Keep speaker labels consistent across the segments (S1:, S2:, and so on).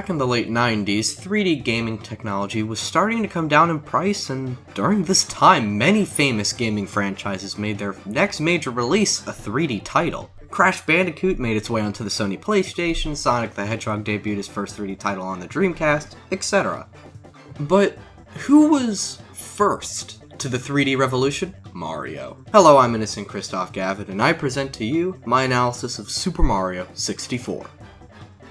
S1: Back in the late 90s, 3D gaming technology was starting to come down in price, and during this time, many famous gaming franchises made their next major release a 3D title. Crash Bandicoot made its way onto the Sony PlayStation, Sonic the Hedgehog debuted his first 3D title on the Dreamcast, etc. But who was first to the 3D revolution? Mario. Hello, I'm Innocent Christoph Gavin, and I present to you my analysis of Super Mario 64.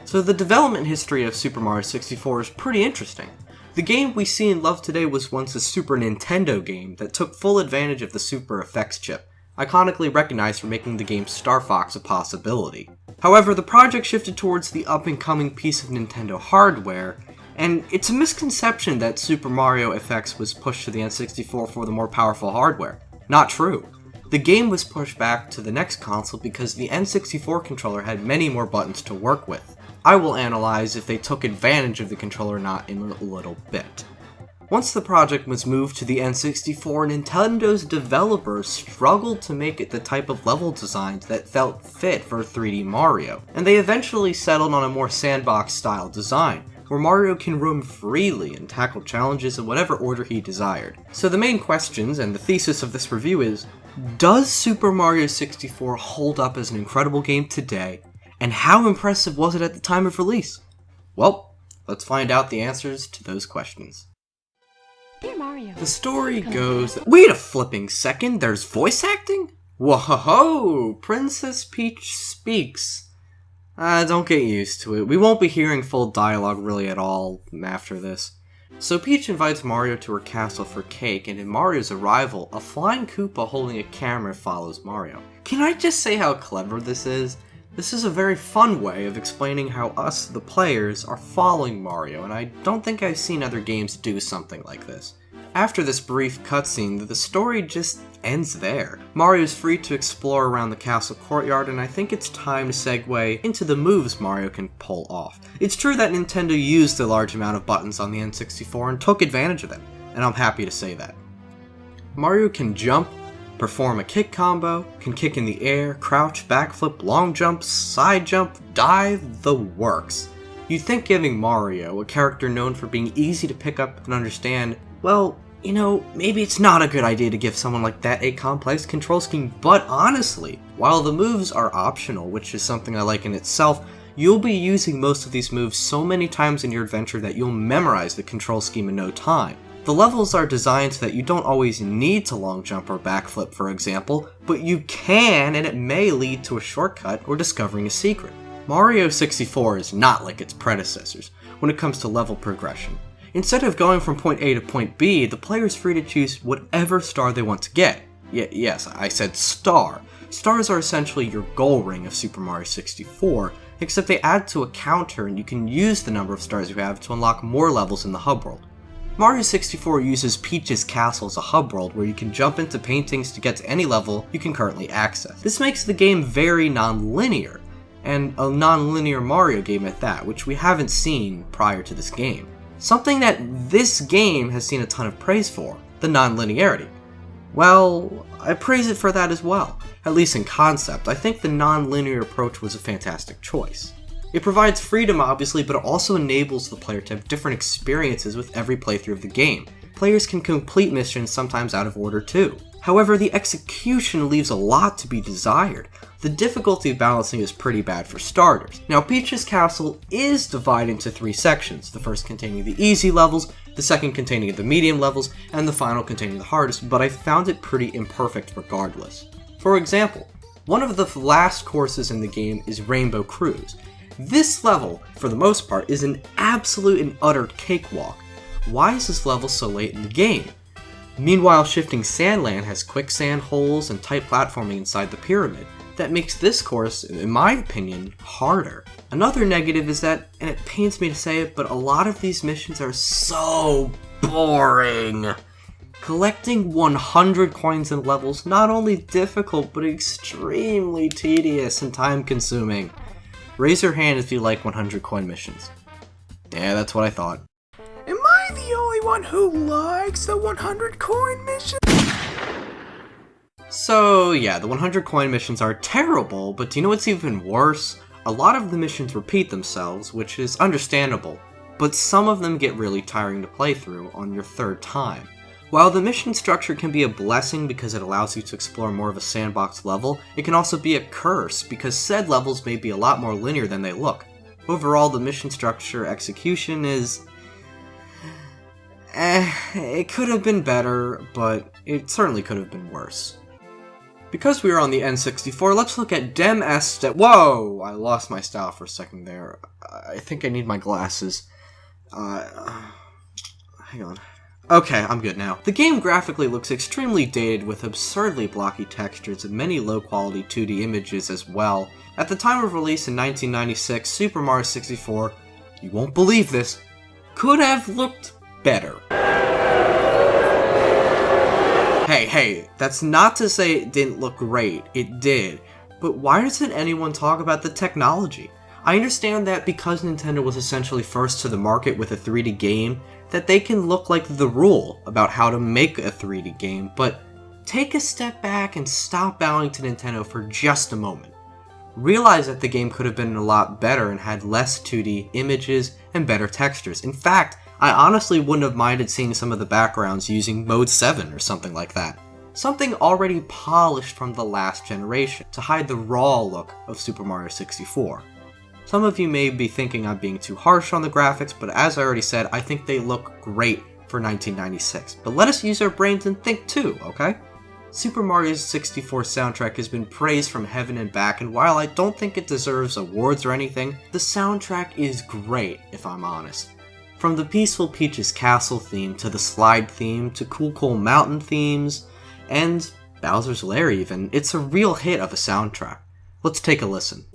S1: So the development history of Super Mario 64 is pretty interesting. The game we see and love today was once a Super Nintendo game that took full advantage of the Super Effects chip, iconically recognized for making the game Star Fox a possibility. However, the project shifted towards the up-and-coming piece of Nintendo hardware, and it's a misconception that Super Mario FX was pushed to the N64 for the more powerful hardware. Not true. The game was pushed back to the next console because the N64 controller had many more buttons to work with. I will analyze if they took advantage of the controller or not in a little bit. Once the project was moved to the N64, Nintendo's developers struggled to make it the type of level designs that felt fit for 3D Mario, and they eventually settled on a more sandbox-style design, where Mario can roam freely and tackle challenges in whatever order he desired. So the main questions and the thesis of this review is, does Super Mario 64 hold up as an incredible game today, and how impressive was it at the time of release? Well, let's find out the answers to those questions.
S2: Dear Mario.
S1: The story goes that— wait a flipping second, there's voice acting? Whoa, Princess Peach speaks. Don't get used to it. We won't be hearing full dialogue really at all after this. So Peach invites Mario to her castle for cake, and in Mario's arrival, a flying Koopa holding a camera follows Mario. Can I just say how clever this is? This is a very fun way of explaining how us, the players, are following Mario, and I don't think I've seen other games do something like this. After this brief cutscene, the story just ends there. Mario is free to explore around the castle courtyard, and I think it's time to segue into the moves Mario can pull off. It's true that Nintendo used a large amount of buttons on the N64 and took advantage of them, and I'm happy to say that. Mario can jump, perform a kick combo, can kick in the air, crouch, backflip, long jump, side jump, dive, the works. You'd think giving Mario, a character known for being easy to pick up and understand, well, you know, maybe it's not a good idea to give someone like that a complex control scheme, but honestly, while the moves are optional, which is something I like in itself, you'll be using most of these moves so many times in your adventure that you'll memorize the control scheme in no time. The levels are designed so that you don't always need to long jump or backflip, for example, but you can, and it may lead to a shortcut or discovering a secret. Mario 64 is not like its predecessors when it comes to level progression. Instead of going from point A to point B, the player is free to choose whatever star they want to get. Yes, I said star. Stars are essentially your goal ring of Super Mario 64, except they add to a counter and you can use the number of stars you have to unlock more levels in the hub world. Mario 64 uses Peach's castle as a hub world where you can jump into paintings to get to any level you can currently access. This makes the game very non-linear, and a non-linear Mario game at that, which we haven't seen prior to this game. Something that this game has seen a ton of praise for, the non-linearity. Well, I praise it for that as well. At least in concept, I think the non-linear approach was a fantastic choice. It provides freedom, obviously, but it also enables the player to have different experiences with every playthrough of the game. Players can complete missions sometimes out of order too. However, the execution leaves a lot to be desired. The difficulty balancing is pretty bad for starters. Now, Peach's castle is divided into 3 sections, the first containing the easy levels, the second containing the medium levels, and the final containing the hardest, but I found it pretty imperfect regardless. For example, one of the last courses in the game is Rainbow Cruise. This level, for the most part, is an absolute and utter cakewalk. Why is this level so late in the game? Meanwhile, Shifting Sandland has quicksand holes and tight platforming inside the pyramid. That makes this course, in my opinion, harder. Another negative is that, and it pains me to say it, but a lot of these missions are so boring. Collecting 100 coins in levels not only difficult, but extremely tedious and time-consuming. Raise your hand if you like 100 coin missions. Yeah, that's what I thought.
S3: Am I the only one who likes the 100 coin mission?
S1: So yeah, the 100 coin missions are terrible, but do you know what's even worse? A lot of the missions repeat themselves, which is understandable, but some of them get really tiring to play through on your third time. While the mission structure can be a blessing because it allows you to explore more of a sandbox level, it can also be a curse because said levels may be a lot more linear than they look. Overall, the mission structure execution is... it could have been better, but it certainly could have been worse. Because we are on the N64, let's look at Dem Est... Whoa! I lost my style for a second there. I think I need my glasses. Hang on. Okay, I'm good now. The game graphically looks extremely dated with absurdly blocky textures and many low-quality 2D images as well. At the time of release in 1996, Super Mario 64, you won't believe this, could have looked better. Hey, that's not to say it didn't look great, it did. But why doesn't anyone talk about the technology? I understand that because Nintendo was essentially first to the market with a 3D game, that they can look like the rule about how to make a 3D game, but take a step back and stop bowing to Nintendo for just a moment. Realize that the game could have been a lot better and had less 2D images and better textures. In fact, I honestly wouldn't have minded seeing some of the backgrounds using Mode 7 or something like that. Something already polished from the last generation, to hide the raw look of Super Mario 64. Some of you may be thinking I'm being too harsh on the graphics, but as I already said, I think they look great for 1996. But let us use our brains and think too, okay? Super Mario 64 soundtrack has been praised from heaven and back, and while I don't think it deserves awards or anything, the soundtrack is great, if I'm honest. From the Peaceful Peach's Castle theme, to the Slide theme, to Cool Cool Mountain themes, and Bowser's Lair even, it's a real hit of a soundtrack. Let's take a listen.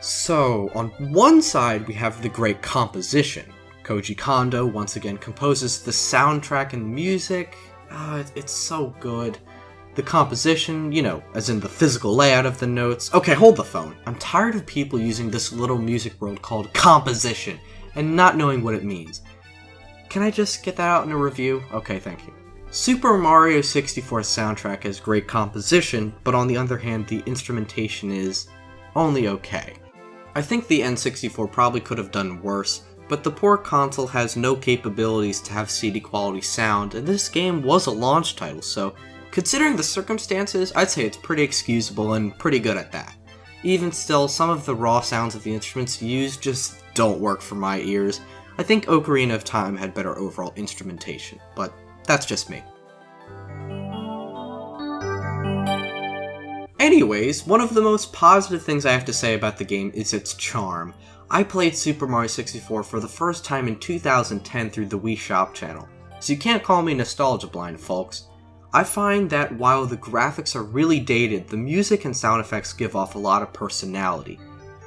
S1: So, on one side we have the great composition. Koji Kondo once again composes the soundtrack and music. It's so good. The composition, as in the physical layout of the notes. Okay, hold the phone. I'm tired of people using this little music word called composition and not knowing what it means. Can I just get that out in a review? Okay, thank you. Super Mario 64 soundtrack has great composition, but on the other hand, the instrumentation is only okay. I think the N64 probably could have done worse, but the poor console has no capabilities to have CD quality sound, and this game was a launch title, so considering the circumstances, I'd say it's pretty excusable and pretty good at that. Even still, some of the raw sounds of the instruments used just don't work for my ears. I think Ocarina of Time had better overall instrumentation, but that's just me. Anyways, one of the most positive things I have to say about the game is its charm. I played Super Mario 64 for the first time in 2010 through the Wii Shop channel, so you can't call me nostalgia blind, folks. I find that while the graphics are really dated, the music and sound effects give off a lot of personality.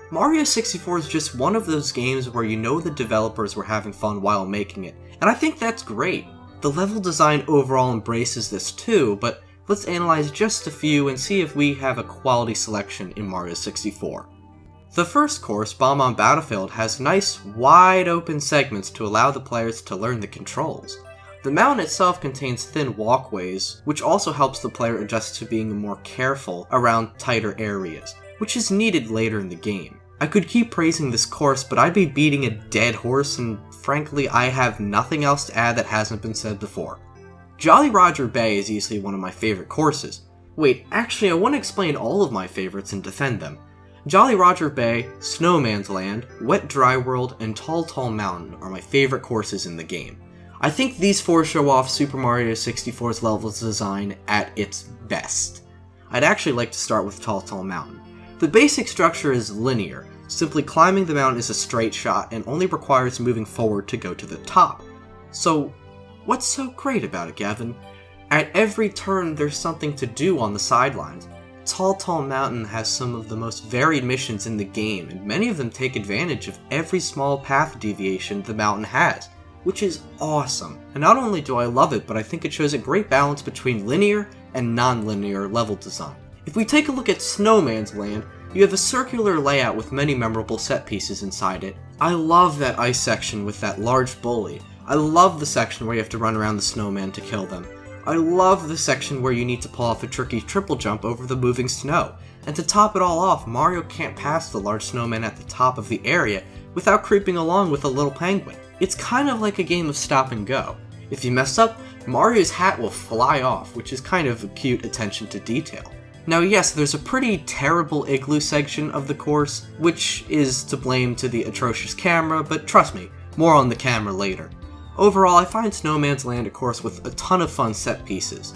S1: Mario 64 is just one of those games where you know the developers were having fun while making it, and I think that's great. The level design overall embraces this too, but let's analyze just a few and see if we have a quality selection in Mario 64. The first course, Bomb Battlefield, has nice, wide open segments to allow the players to learn the controls. The mountain itself contains thin walkways, which also helps the player adjust to being more careful around tighter areas, which is needed later in the game. I could keep praising this course, but I'd be beating a dead horse, and frankly I have nothing else to add that hasn't been said before. Jolly Roger Bay is easily one of my favorite courses. Wait, actually I want to explain all of my favorites and defend them. Jolly Roger Bay, Snowman's Land, Wet Dry World, and Tall Tall Mountain are my favorite courses in the game. I think these four show off Super Mario 64's level design at its best. I'd actually like to start with Tall Tall Mountain. The basic structure is linear. Simply climbing the mountain is a straight shot and only requires moving forward to go to the top. So, what's so great about it, Gavin? At every turn, there's something to do on the sidelines. Tall Tall Mountain has some of the most varied missions in the game, and many of them take advantage of every small path deviation the mountain has, which is awesome. And not only do I love it, but I think it shows a great balance between linear and non-linear level design. If we take a look at Snowman's Land, you have a circular layout with many memorable set pieces inside it. I love that ice section with that large bully. I love the section where you have to run around the snowman to kill them. I love the section where you need to pull off a tricky triple jump over the moving snow. And to top it all off, Mario can't pass the large snowman at the top of the area without creeping along with a little penguin. It's kind of like a game of stop and go. If you mess up, Mario's hat will fly off, which is kind of a cute attention to detail. Now yes, there's a pretty terrible igloo section of the course, which is to blame to the atrocious camera, but trust me, more on the camera later. Overall, I find Snowman's Land a course with a ton of fun set pieces.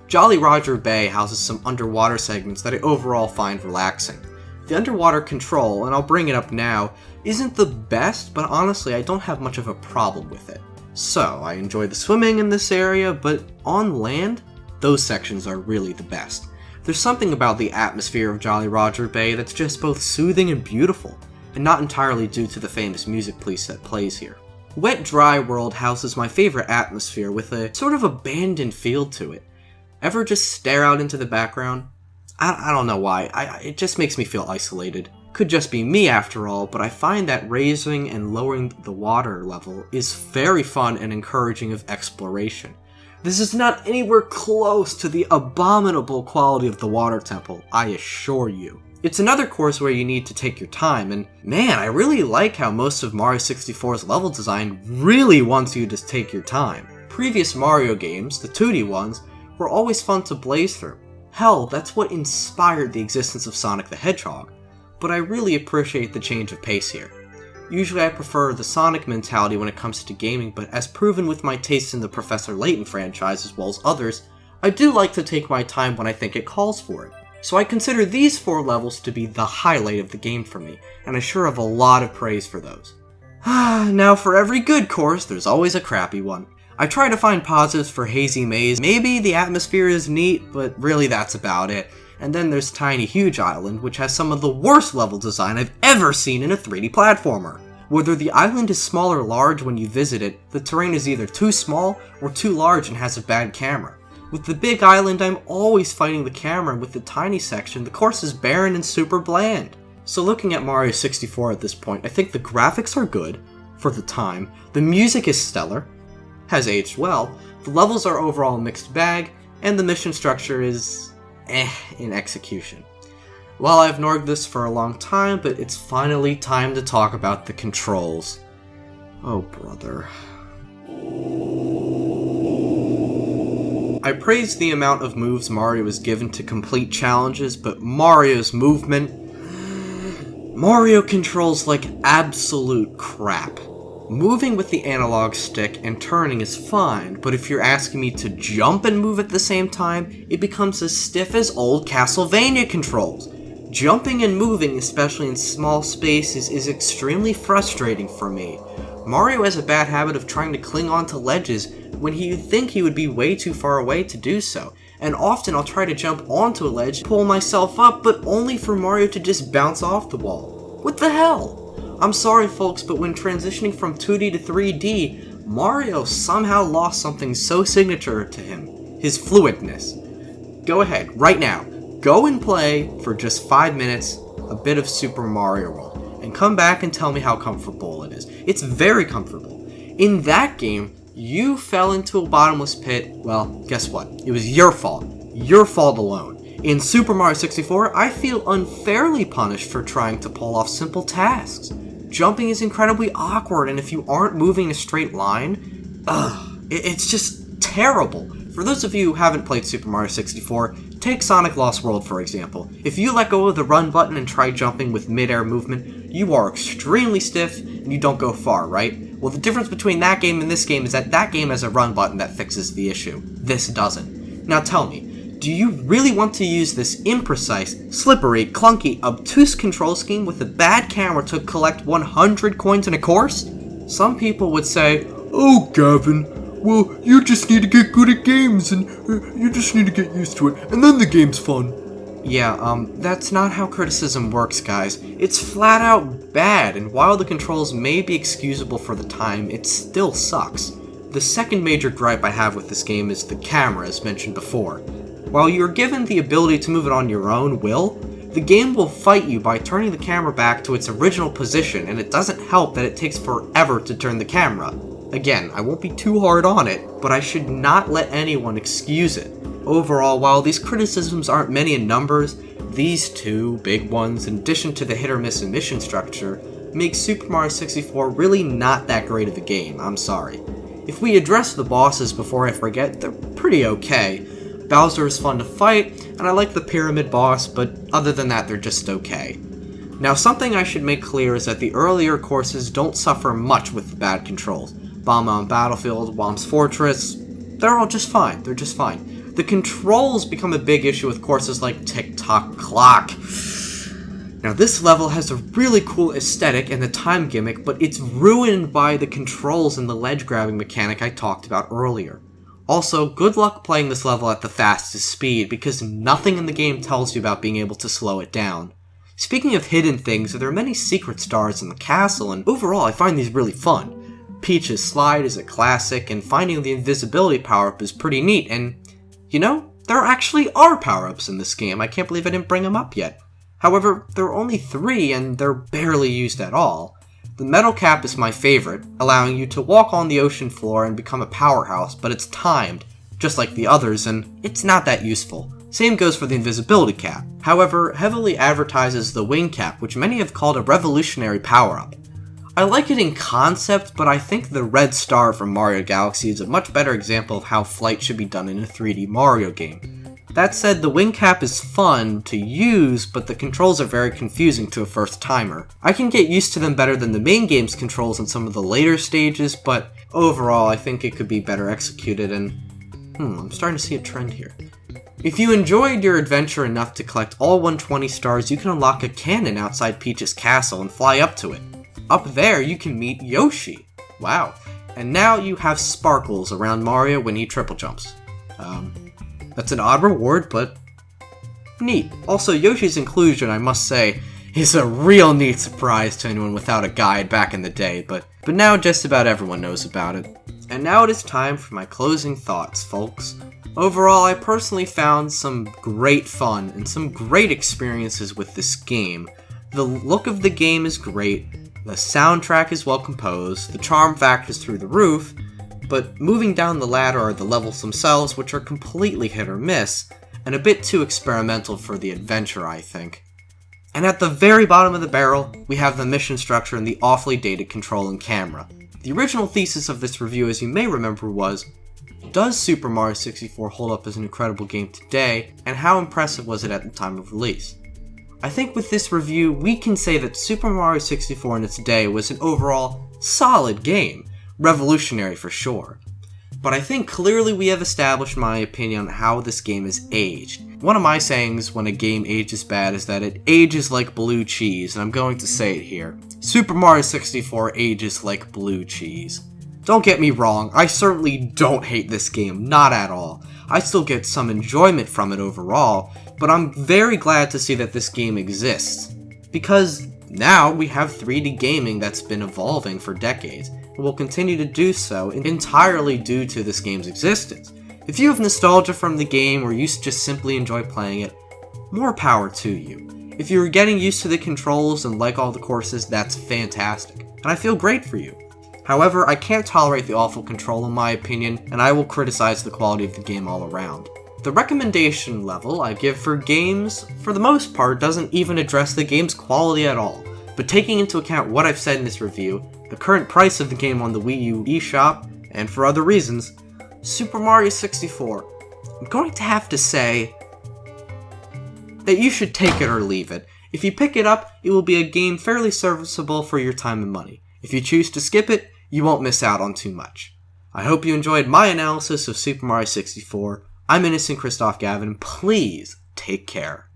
S1: Jolly Roger Bay houses some underwater segments that I overall find relaxing. The underwater control, and I'll bring it up now, isn't the best, but honestly I don't have much of a problem with it. So, I enjoy the swimming in this area, but on land, those sections are really the best. There's something about the atmosphere of Jolly Roger Bay that's just both soothing and beautiful, and not entirely due to the famous music piece that plays here. Wet Dry World houses my favorite atmosphere with a sort of abandoned feel to it. Ever just stare out into the background? I don't know why, it just makes me feel isolated. Could just be me after all, but I find that raising and lowering the water level is very fun and encouraging of exploration. This is not anywhere close to the abominable quality of the Water Temple, I assure you. It's another course where you need to take your time, and man, I really like how most of Mario 64's level design really wants you to take your time. Previous Mario games, the 2D ones, were always fun to blaze through. Hell, that's what inspired the existence of Sonic the Hedgehog, but I really appreciate the change of pace here. Usually I prefer the Sonic mentality when it comes to gaming, but as proven with my taste in the Professor Layton franchise as well as others, I do like to take my time when I think it calls for it. So I consider these 4 levels to be the highlight of the game for me, and I sure have a lot of praise for those. Now for every good course, there's always a crappy one. I try to find positives for Hazy Maze. Maybe the atmosphere is neat, but really that's about it. And then there's Tiny Huge Island, which has some of the worst level design I've ever seen in a 3D platformer. Whether the island is small or large when you visit it, the terrain is either too small or too large and has a bad camera. With the big island, I'm always fighting the camera, and with the tiny section, the course is barren and super bland. So looking at Mario 64 at this point, I think the graphics are good, for the time, the music is stellar, has aged well, the levels are overall a mixed bag, and the mission structure is in execution. Well, I've narged this for a long time, but it's finally time to talk about the controls. Oh brother. I praised the amount of moves Mario is given to complete challenges, but Mario's movement... Mario controls like absolute crap. Moving with the analog stick and turning is fine, but if you're asking me to jump and move at the same time, it becomes as stiff as old Castlevania controls. Jumping and moving, especially in small spaces, is extremely frustrating for me. Mario has a bad habit of trying to cling onto ledges when you'd think he would be way too far away to do so, and often I'll try to jump onto a ledge, pull myself up, but only for Mario to just bounce off the wall. What the hell? I'm sorry folks, but when transitioning from 2D to 3D, Mario somehow lost something so signature to him, his fluidness. Go ahead, right now, go and play for just 5 minutes a bit of Super Mario World, and come back and tell me how comfortable it is. It's very comfortable. In that game, you fell into a bottomless pit. Well, guess what? It was your fault. Your fault alone. In Super Mario 64, I feel unfairly punished for trying to pull off simple tasks. Jumping is incredibly awkward, and if you aren't moving in a straight line, it's just terrible. For those of you who haven't played Super Mario 64, take Sonic Lost World for example. If you let go of the run button and try jumping with mid-air movement, you are extremely stiff and you don't go far, right? Well, the difference between that game and this game is that game has a run button that fixes the issue. This doesn't. Now tell me, do you really want to use this imprecise, slippery, clunky, obtuse control scheme with a bad camera to collect 100 coins in a course? Some people would say, "Oh, Gavin, well, you just need to get good at games and you just need to get used to it, and then the game's fun." Yeah, that's not how criticism works, guys. It's flat out bad, and while the controls may be excusable for the time, it still sucks. The second major gripe I have with this game is the camera, as mentioned before. While you're given the ability to move it on your own will, the game will fight you by turning the camera back to its original position, and it doesn't help that it takes forever to turn the camera. Again, I won't be too hard on it, but I should not let anyone excuse it. Overall, while these criticisms aren't many in numbers, these two big ones, in addition to the hit or miss in mission structure, make Super Mario 64 really not that great of a game, I'm sorry. If we address the bosses before I forget, they're pretty okay. Bowser is fun to fight, and I like the Pyramid boss, but other than that, they're just okay. Now, something I should make clear is that the earlier courses don't suffer much with the bad controls. Bomb Battlefield, Whomp's Fortress, they're all just fine, they're just fine. The controls become a big issue with courses like Tick-Tock Clock. Now, this level has a really cool aesthetic and the time gimmick, but it's ruined by the controls and the ledge grabbing mechanic I talked about earlier. Also, good luck playing this level at the fastest speed, because nothing in the game tells you about being able to slow it down. Speaking of hidden things, there are many secret stars in the castle, and overall I find these really fun. Peach's slide is a classic, and finding the invisibility power-up is pretty neat, and, you know, there actually are power-ups in this game. I can't believe I didn't bring them up yet. However, there are only 3, and they're barely used at all. The metal cap is my favorite, allowing you to walk on the ocean floor and become a powerhouse, but it's timed, just like the others, and it's not that useful. Same goes for the invisibility cap. However, heavily advertises the wing cap, which many have called a revolutionary power-up. I like it in concept, but I think the red star from Mario Galaxy is a much better example of how flight should be done in a 3D Mario game. That said, the wing cap is fun to use, but the controls are very confusing to a first timer. I can get used to them better than the main game's controls in some of the later stages, but overall I think it could be better executed, and I'm starting to see a trend here. If you enjoyed your adventure enough to collect all 120 stars, you can unlock a cannon outside Peach's castle and fly up to it. Up there you can meet Yoshi. Wow. And now you have sparkles around Mario when he triple jumps. That's an odd reward, but neat. Also, Yoshi's inclusion, I must say, is a real neat surprise to anyone without a guide back in the day, but now just about everyone knows about it. And now it is time for my closing thoughts, folks. Overall, I personally found some great fun and some great experiences with this game. The look of the game is great, the soundtrack is well composed, the charm factor is through the roof, but moving down the ladder are the levels themselves, which are completely hit or miss, and a bit too experimental for the adventure, I think. And at the very bottom of the barrel, we have the mission structure and the awfully dated control and camera. The original thesis of this review, as you may remember, was, does Super Mario 64 hold up as an incredible game today, and how impressive was it at the time of release? I think with this review, we can say that Super Mario 64 in its day was an overall solid game. Revolutionary for sure. But I think clearly we have established my opinion on how this game is aged. One of my sayings when a game ages bad is that it ages like blue cheese, and I'm going to say it here. Super Mario 64 ages like blue cheese. Don't get me wrong, I certainly don't hate this game, not at all. I still get some enjoyment from it overall, but I'm very glad to see that this game exists. Because now we have 3D gaming that's been evolving for decades, and will continue to do so entirely due to this game's existence. If you have nostalgia from the game or you just simply enjoy playing it, more power to you. If you're getting used to the controls and like all the courses, that's fantastic, and I feel great for you. However, I can't tolerate the awful control in my opinion, and I will criticize the quality of the game all around. The recommendation level I give for games, for the most part, doesn't even address the game's quality at all. But taking into account what I've said in this review, the current price of the game on the Wii U eShop, and for other reasons, Super Mario 64. I'm going to have to say that you should take it or leave it. If you pick it up, it will be a game fairly serviceable for your time and money. If you choose to skip it, you won't miss out on too much. I hope you enjoyed my analysis of Super Mario 64. I'm Innocent Christoph Gavin. Please take care.